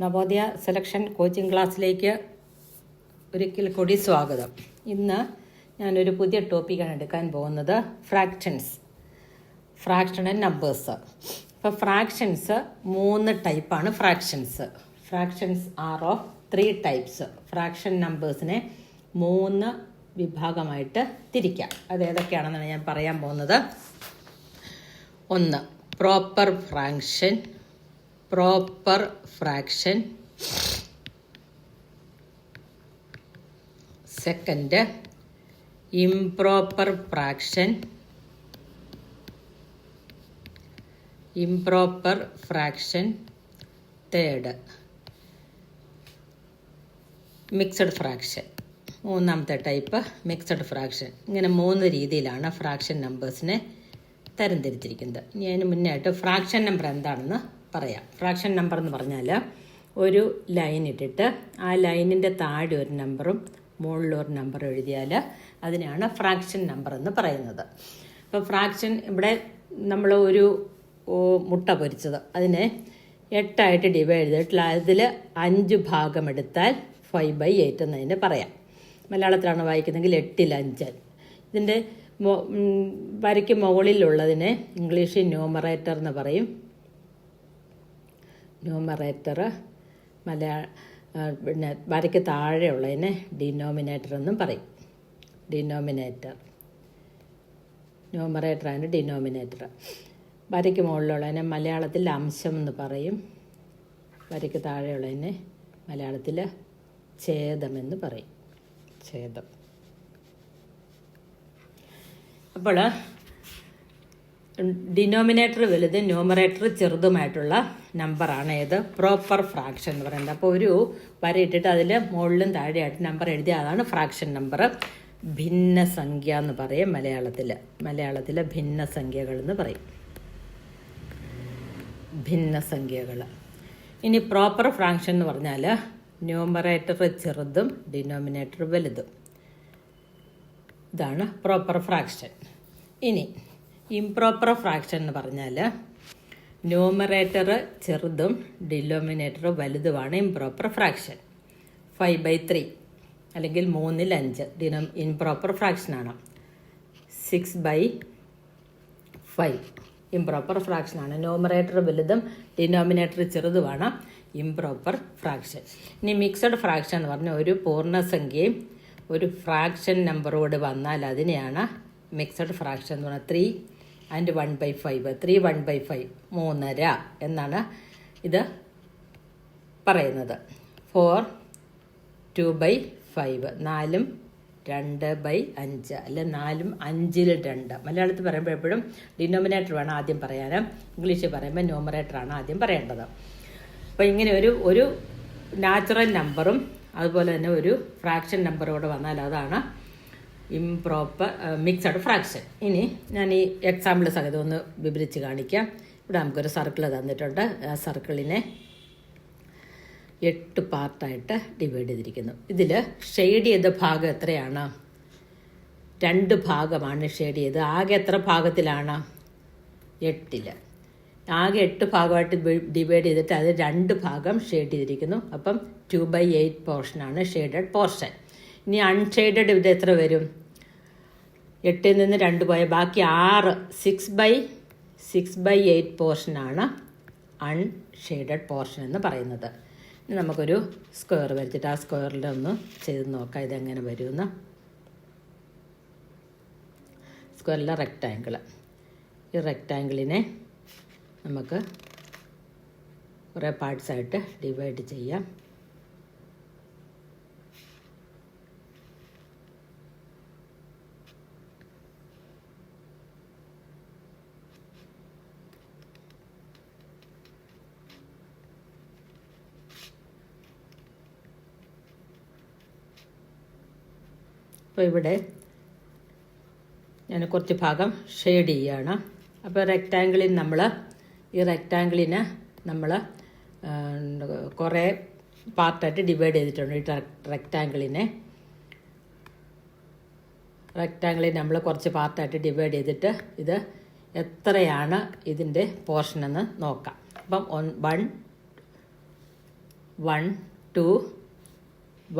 Navodaya selection coaching ക്ലാസ്സിലേക്ക് ഒരിക്കൽ കൂടി സ്വാഗതം. ഇന്ന് ഞാനൊരു പുതിയ ടോപ്പിക്കാണ് എടുക്കാൻ പോകുന്നത്, ഫ്രാക്ഷൻസ് ആൻഡ് നമ്പേഴ്സ്. അപ്പോൾ ഫ്രാക്ഷൻസ് 3 ടൈപ്പാണ്. Fractions are of 3 types. Fraction നമ്പേഴ്സിനെ 3 വിഭാഗമായിട്ട് തിരിക്കാം. അത് ഏതൊക്കെയാണെന്നാണ് ഞാൻ പറയാൻ പോകുന്നത്. 1. Proper fraction. 2. Improper fraction. 3. Mixed fraction. 3ാമത്തെ ടൈപ്പ് മിക്സഡ് ഫ്രാക്ഷൻ. ഇങ്ങനെ 3 രീതിയിലാണ് ഫ്രാക്ഷൻ നമ്പേഴ്സിനെ തരംതിരിച്ചിരിക്കുന്നത്. ഞാൻ മുന്നായിട്ട് ഫ്രാക്ഷൻ നമ്പർ എന്താണെന്ന് പറയാം. ഫ്രാക്ഷൻ നമ്പർ എന്ന് പറഞ്ഞാൽ ഒരു ലൈൻ ഇട്ടിട്ട് ആ ലൈനിൻ്റെ താഴെ ഒരു നമ്പറും മുകളിലൊരു നമ്പറും എഴുതിയാൽ അതിനാണ് ഫ്രാക്ഷൻ നമ്പർ എന്ന് പറയുന്നത്. അപ്പോൾ ഫ്രാക്ഷൻ, ഇവിടെ നമ്മൾ ഒരു മുട്ട പൊരിച്ചത്, അതിനെ 8 ഡിവൈഡ് ചെയ്തിട്ട് അതിൽ 5 ഭാഗം എടുത്താൽ 5/8 എന്നതിന് പറയാം. മലയാളത്തിലാണ് വായിക്കുന്നതെങ്കിൽ 8ൽ 5. ഇതിൻ്റെ വരയ്ക്ക് മുകളിലുള്ളതിനെ ഇംഗ്ലീഷിൽ ന്യൂമറേറ്റർ എന്ന് പറയും. പിന്നെ വരയ്ക്ക് താഴെയുള്ളതിനെ ഡിനോമിനേറ്റർ എന്നും പറയും. Numerator and denominator. വരയ്ക്ക് മുകളിലുള്ളതിനെ മലയാളത്തിൽ അംശം എന്ന് പറയും. വരയ്ക്ക് താഴെയുള്ളതിനെ മലയാളത്തിൽ ഛേദമെന്ന് പറയും. ഛേദം. അപ്പോൾ ഡിനോമിനേറ്റർ വലുത്, ന്യൂമറേറ്റർ ചെറുതുമായിട്ടുള്ള നമ്പറാണ് ഏത്? പ്രോപ്പർ ഫ്രാക്ഷൻ എന്ന് പറയുന്നത്. അപ്പോൾ ഒരു വരയിട്ടിട്ട് അതിൽ മുകളിലും താഴെയായിട്ട് നമ്പർ എഴുതിയ അതാണ് ഫ്രാക്ഷൻ നമ്പർ. ഭിന്നസംഖ്യ എന്ന് പറയും മലയാളത്തിൽ ഭിന്നസംഖ്യകൾ എന്ന് പറയും. ഭിന്നസംഖ്യകൾ. ഇനി പ്രോപ്പർ ഫ്രാക്ഷൻ എന്ന് പറഞ്ഞാൽ ന്യൂമറേറ്റർ ചെറുതും ഡിനോമിനേറ്റർ വലുതും. ഇതാണ് പ്രോപ്പർ ഫ്രാക്ഷൻ. ഇനി ഇംപ്രോപ്പർ ഫ്രാക്ഷൻ എന്ന് പറഞ്ഞാൽ ന്യൂമറേറ്റർ ചെറുതും ഡിനോമിനേറ്റർ വലുതുമാണ് ഇംപ്രോപ്പർ ഫ്രാക്ഷൻ. 5/3 അല്ലെങ്കിൽ 3ൽ 5 ഇംപ്രോപ്പർ ഫ്രാക്ഷനാണ്. 6/5 ഇംപ്രോപ്പർ ഫ്രാക്ഷനാണ്. ന്യൂമറേറ്റർ വലുതും ഡിനോമിനേറ്റർ ചെറുതുമാണ് ഇംപ്രോപ്പർ ഫ്രാക്ഷൻ. ഇനി മിക്സഡ് ഫ്രാക്ഷൻ എന്ന് പറഞ്ഞാൽ ഒരു പൂർണ്ണസംഖ്യയും ഒരു ഫ്രാക്ഷൻ നമ്പറോട് വന്നാൽ അതിനെയാണ് മിക്സഡ് ഫ്രാക്ഷൻ എന്ന് പറഞ്ഞാൽ 3 and 1/5. 3 1/5 3.5 എന്നാണ് ഇത് പറയുന്നത്. 4 2/5 4 2/5 അല്ലെ 4 5ൽ 2. മലയാളത്തിൽ പറയുമ്പോൾ എപ്പോഴും ഡിനോമിനേറ്റർ വേണം ആദ്യം പറയാനും, ഇംഗ്ലീഷിൽ പറയുമ്പോൾ ന്യൂമറേറ്ററാണ് ആദ്യം പറയേണ്ടത്. അപ്പോൾ ഇങ്ങനെ ഒരു നാച്ചുറൽ നമ്പറും അതുപോലെ തന്നെ ഒരു ഫ്രാക്ഷൻ നമ്പറോട് വന്നാൽ അതാണ് ഇംപ്രോപ്പർ മിക്സഡ് ഫ്രാക്ഷൻ. ഇനി ഞാൻ ഈ എക്സാമ്പിൾ സഹിതം ഒന്ന് വിവരിച്ച് കാണിക്കാം. ഇവിടെ നമുക്കൊരു സർക്കിൾ തന്നിട്ടുണ്ട്. ആ സർക്കിളിനെ 8 പാർട്ടായിട്ട് ഡിവൈഡ് ചെയ്തിരിക്കുന്നു. ഇതിൽ ഷെയ്ഡ് ചെയ്ത ഭാഗം എത്രയാണ്? 2 ഭാഗമാണ് ഷെയ്ഡ് ചെയ്ത്. ആകെ എത്ര ഭാഗത്തിലാണ്? 8ൽ. ആകെ 8 ഭാഗമായിട്ട് ഡിവൈഡ് ചെയ്തിട്ട് അത് 2 ഭാഗം ഷെയ്ഡ് ചെയ്തിരിക്കുന്നു. അപ്പം 2/8 പോർഷനാണ് ഷെയ്ഡഡ് പോർഷൻ. ഇനി അൺഷെയ്ഡഡ് ഇത് എത്ര വരും? 8ൽ നിന്ന് 2 പോയ ബാക്കി 6 6/8 പോർഷനാണ് അൺഷെയ്ഡഡ് പോർഷൻ എന്ന് പറയുന്നത്. ഇനി നമുക്കൊരു സ്ക്വയർ വരച്ചിട്ട് ആ സ്ക്വയറിലൊന്ന് ചെയ്ത് നോക്കാം ഇതെങ്ങനെ വരുമെന്ന്. സ്ക്വയറിലെ റെക്റ്റാങ്കിൾ. ഈ റെക്റ്റാങ്കിളിനെ നമുക്ക് കുറേ പാർട്സായിട്ട് ഡിവൈഡ് ചെയ്യാം. അപ്പോൾ ഇവിടെ ഞാൻ കുറച്ച് ഭാഗം ഷെയ്ഡ് ചെയ്യുകയാണ്. അപ്പോൾ ഈ റെക്റ്റാങ്കിളിനെ നമ്മൾ കുറേ പാർട്ടായിട്ട് ഡിവൈഡ് ചെയ്തിട്ടുണ്ട്. ഈ റെക്റ്റാങ്കിളിനെ നമ്മൾ കുറച്ച് പാർട്ടായിട്ട് ഡിവൈഡ് ചെയ്തിട്ട് ഇത് എത്രയാണ് ഇതിൻ്റെ പോർഷൻ എന്ന് നോക്കാം. അപ്പം 1 1 2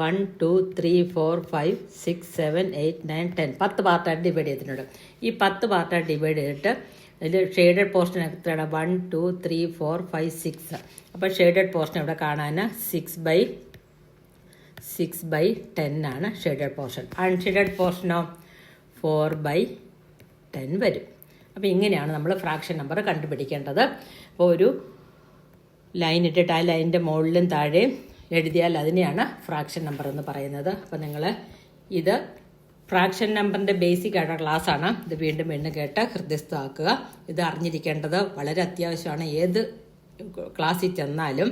1 2 3 4 5 6 7 8 9 10 10 പാർട്ടായിട്ട് ഡിവൈഡ് ചെയ്തിട്ടുണ്ട്. ഈ 10 പാർട്ടായിട്ട് ഡിവൈഡ് ചെയ്തിട്ട് അതിൽ ഷെയ്ഡഡ് പോർഷൻ എത്രയാണ്? 1 2 3 4 5 6. അപ്പോൾ ഷെയ്ഡഡ് പോർഷൻ ഇവിടെ കാണാൻ 6/10 ആണ് ഷെയ്ഡഡ് പോർഷൻ. അൺഷെയ്ഡഡ് പോർഷനോ 4/10 വരും. അപ്പോൾ ഇങ്ങനെയാണ് നമ്മൾ ഫ്രാക്ഷൻ നമ്പർ കണ്ടുപിടിക്കേണ്ടത്. അപ്പോൾ ഒരു ലൈൻ ഇട്ടിട്ട് ആ ലൈനിൻ്റെ മുകളിലും താഴെയും എഴുതിയാൽ അതിനെയാണ് ഫ്രാക്ഷൻ നമ്പർ എന്ന് പറയുന്നത്. അപ്പോൾ നിങ്ങൾ ഇത് ഫ്രാക്ഷൻ നമ്പറിൻ്റെ ബേസിക് ആയിട്ടുള്ള ക്ലാസ്സാണ്. ഇത് വീണ്ടും വീണ്ടും കേട്ട് ഹൃദയസ്ഥമാക്കുക. ഇത് അറിഞ്ഞിരിക്കേണ്ടത് വളരെ അത്യാവശ്യമാണ്. ഏത് ക്ലാസ്സിൽ ചെന്നാലും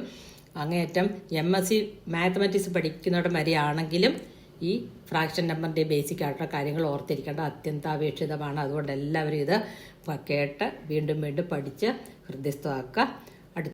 അങ്ങേയറ്റം MSc മാത്തമാറ്റിക്സ് പഠിക്കുന്നിടം വരെയാണെങ്കിലും ഈ ഫ്രാക്ഷൻ നമ്പറിൻ്റെ ബേസിക് ആയിട്ടുള്ള കാര്യങ്ങൾ ഓർത്തിരിക്കേണ്ടത് അത്യന്താപേക്ഷിതമാണ്. അതുകൊണ്ട് എല്ലാവരും ഇത് കേട്ട് വീണ്ടും വീണ്ടും പഠിച്ച് ഹൃദയസ്ഥമാക്കുക.